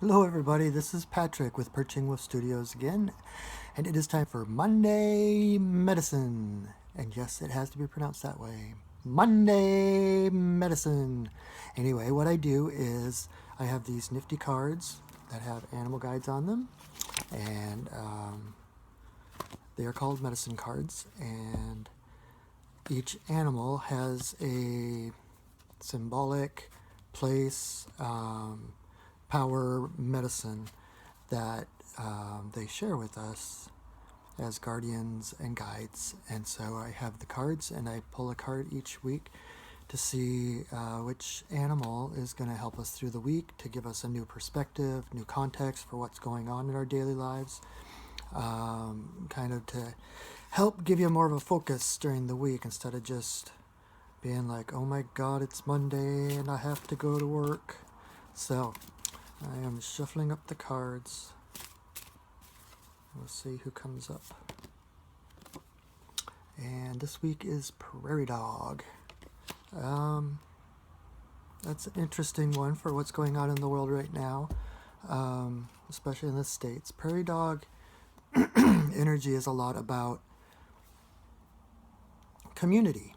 Hello, everybody. This is Patrick with Perching Wolf Studios again, and it is time for Monday Medicine. And yes, it has to be pronounced that way. Monday Medicine. Anyway, what I do is I have these nifty cards that have animal guides on them, and they are called medicine cards. And each animal has a symbolic place, power, medicine that they share with us as guardians and guides. And so I have the cards, and I pull a card each week to see which animal is going to help us through the week, to give us a new perspective, new context for what's going on in our daily lives, kind of to help give you more of a focus during the week instead of just being like, oh my god, it's Monday and I have to go to work. So I am shuffling up the cards. We'll see who comes up. And this week is Prairie Dog. That's an interesting one for what's going on in the world right now, especially in the States. Prairie Dog energy is a lot about community.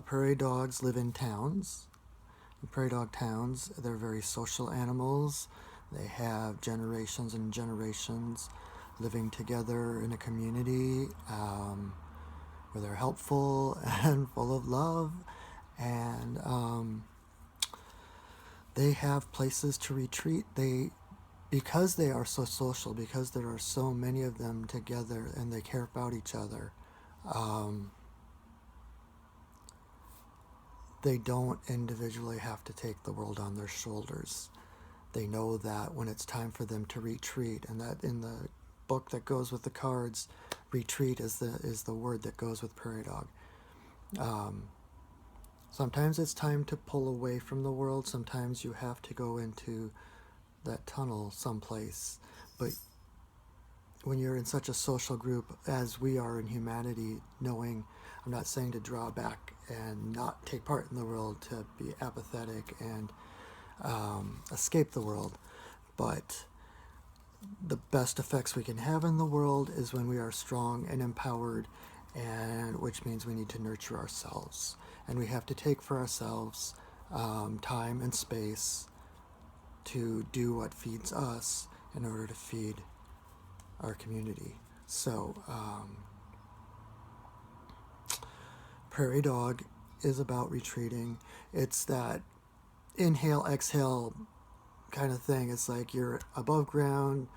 Prairie dogs live in towns. Prairie dog towns, they're very social animals. They have generations and generations living together in a community where they're helpful and full of love, and they have places to retreat. Because they are so social, because there are so many of them together and they care about each other, they don't individually have to take the world on their shoulders. They know that when it's time for them to retreat, and that in the book that goes with the cards, retreat is the word that goes with Prairie Dog. Sometimes it's time to pull away from the world. Sometimes you have to go into that tunnel someplace. But when you're in such a social group as we are in humanity, knowing, I'm not saying to draw back and not take part in the world, to be apathetic and escape the world, but the best effects we can have in the world is when we are strong and empowered, and which means we need to nurture ourselves, and we have to take for ourselves time and space to do what feeds us in order to feed our community. So Prairie Dog is about retreating. It's that inhale, exhale kind of thing. It's like you're above ground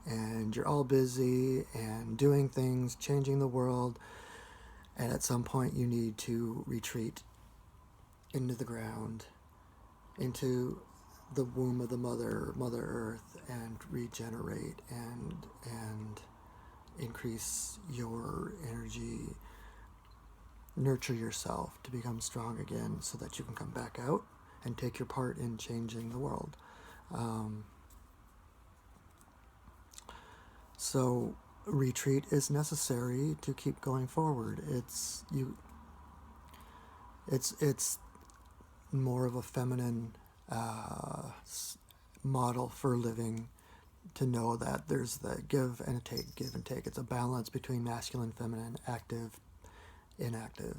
and you're all busy and doing things, changing the world, and at some point you need to retreat into the ground, into the womb of the Mother Earth, and regenerate and increase your energy, nurture yourself to become strong again so that you can come back out and take your part in changing the world. So retreat is necessary to keep going forward. It's more of a feminine model for living, to know that there's the give and take, give and take. It's a balance between masculine, feminine, active, inactive,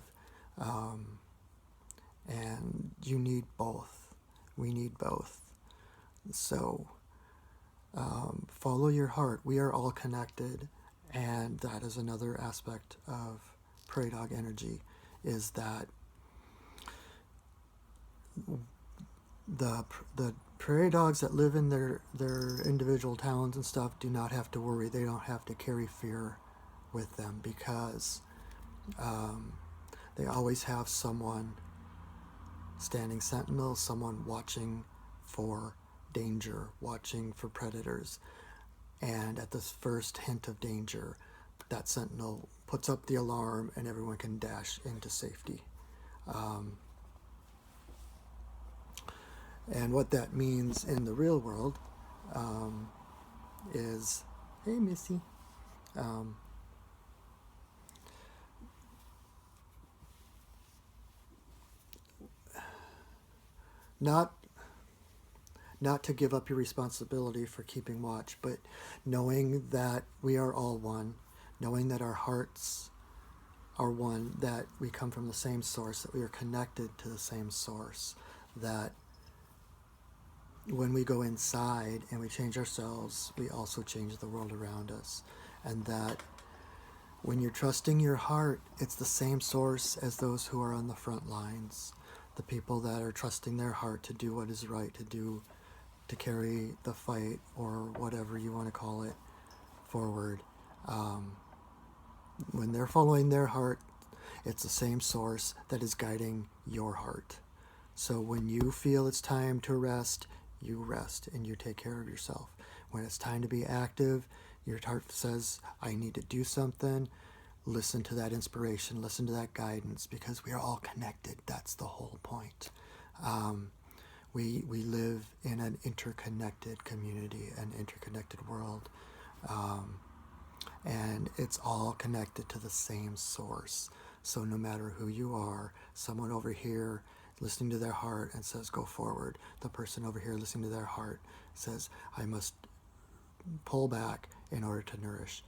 and you need both. We need both. So follow your heart. We are all connected, and that is another aspect of Prairie Dog energy, is that the prairie dogs that live in their individual towns and stuff do not have to worry. They don't have to carry fear with them, because they always have someone standing sentinel, someone watching for danger, watching for predators. And at the first hint of danger, that sentinel puts up the alarm and everyone can dash into safety. And what that means in the real world is, hey Missy, not not to give up your responsibility for keeping watch, but knowing that we are all one, knowing that our hearts are one, that we come from the same source, that we are connected to the same source, that when we go inside and we change ourselves, we also change the world around us. And that when you're trusting your heart, it's the same source as those who are on the front lines, the people that are trusting their heart to do what is right, to carry the fight, or whatever you want to call it, forward. When they're following their heart, it's the same source that is guiding your heart. So when you feel it's time to rest, you rest and you take care of yourself. When it's time to be active, your heart says, I need to do something. Listen to that inspiration, listen to that guidance, because we are all connected. That's the whole point. We live in an interconnected community, an interconnected world. And it's all connected to the same source. So no matter who you are, someone over here listening to their heart and says, go forward. The person over here listening to their heart says, I must pull back in order to nourish.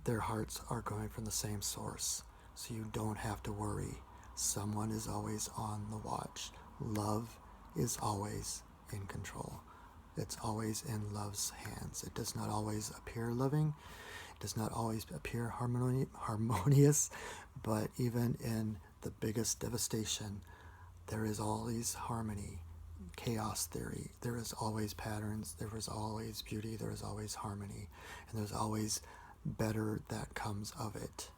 Their hearts are going from the same source. So you don't have to worry. Someone is always on the watch. Love is always in control. It's always in love's hands. It does not always appear loving. It does not always appear harmonious. But even in the biggest devastation, there is always harmony. Chaos theory. There is always patterns. There is always beauty. There is always harmony. And there's always better that comes of it.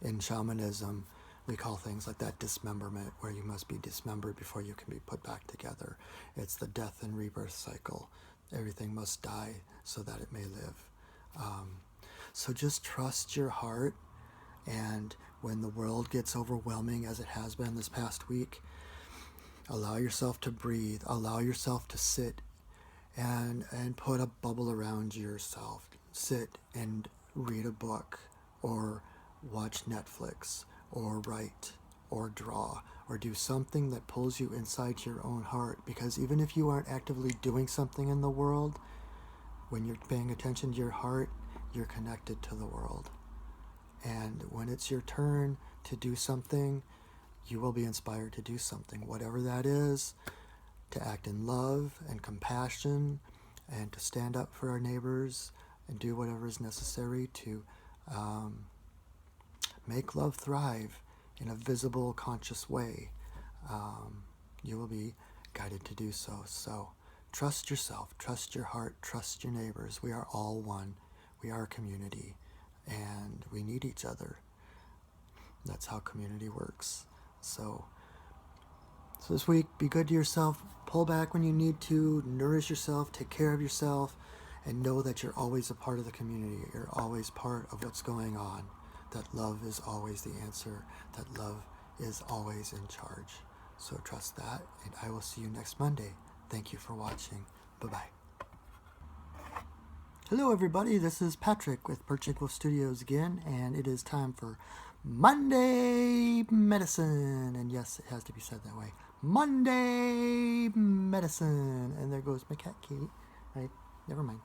In shamanism, we call things like that dismemberment, where you must be dismembered before you can be put back together. It's the death and rebirth cycle. Everything must die so that it may live. So just trust your heart, and when the world gets overwhelming, as it has been this past week, allow yourself to breathe. Allow yourself to sit and put a bubble around yourself. Sit and read a book, or watch Netflix, or write, or draw, or do something that pulls you inside your own heart. Because even if you aren't actively doing something in the world, when you're paying attention to your heart, you're connected to the world. And when it's your turn to do something, you will be inspired to do something, whatever that is, to act in love and compassion, and to stand up for our neighbors and do whatever is necessary to make love thrive in a visible, conscious way. You will be guided to do so. So trust yourself, trust your heart, trust your neighbors. We are all one. We are a community, and we need each other. That's how community works. So this week, be good to yourself. Pull back when you need to. Nourish yourself. Take care of yourself. And know that you're always a part of the community. You're always part of what's going on. That love is always the answer. That love is always in charge. So trust that. And I will see you next Monday. Thank you for watching. Bye-bye. Hello, everybody. This is Patrick with Prairie Studios again. And it is time for Monday Medicine. And yes, it has to be said that way. Monday Medicine. And there goes my cat, Katie. Right? Never mind.